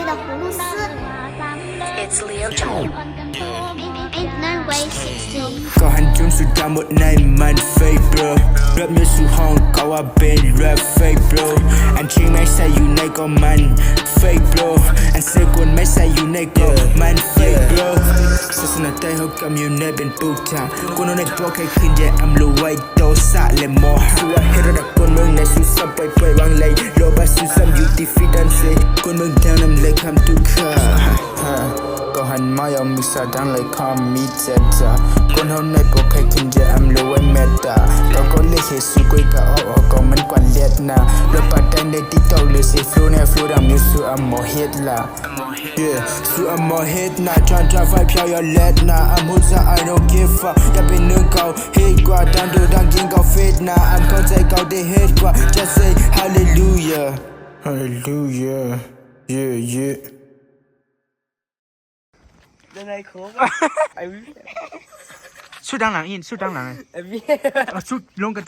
的葫芦丝。It's Leo Jom. Ain't no way 60. ก็หันจุนสุดดำหมดในมัน fake bro รบมีสู่ห้องก็ว่าเป็น rap fake bro อันจริงไม่ใส่อยู่ในก็มัน fake bro อันเสือกวนไม่ใส่อยู่ในก็มัน fake bro ศาสนาใต้เขากำอยู่ในเป็นปูทากูนอนในตัวใครขึ้นใจอำลูไว้โตสะและโมหะสู้ว่าให้ระดับคนเมืองในสู้ซ้ำไปวางเลยโลบาสู้ซ้ำอยู่ที่ฟิดันเซคนเมืองแถวนำเลยคำทุกข้าก็หันมายอมมิกซ์ดังเลยคำมีเจตาคนเขาในพวกใครขึ้นจะอำลูไว้เมตาก็เลยเหตุสุกุยก็ก็มันกวนเลียดนะรถปัดได้ในติ๊กต็อกเลยสิฟลูในฟลูดังมิวสู้อำโมเฮดละสู้อำโมเฮดนะจอนไฟเพียวยอเล็ดนะอำหัวใจ I don't give a อย่าเป็นหนึ่งเขาเฮดกว่าดังดูดังกินเขาเฟดนะอำเข้าใจเขาได้เฮดกว่า just say hallelujah hallelujah yeah 在那口，哎呦， สุดดังหลังอินสุดดังหลัง 哎别， สุดลงกัน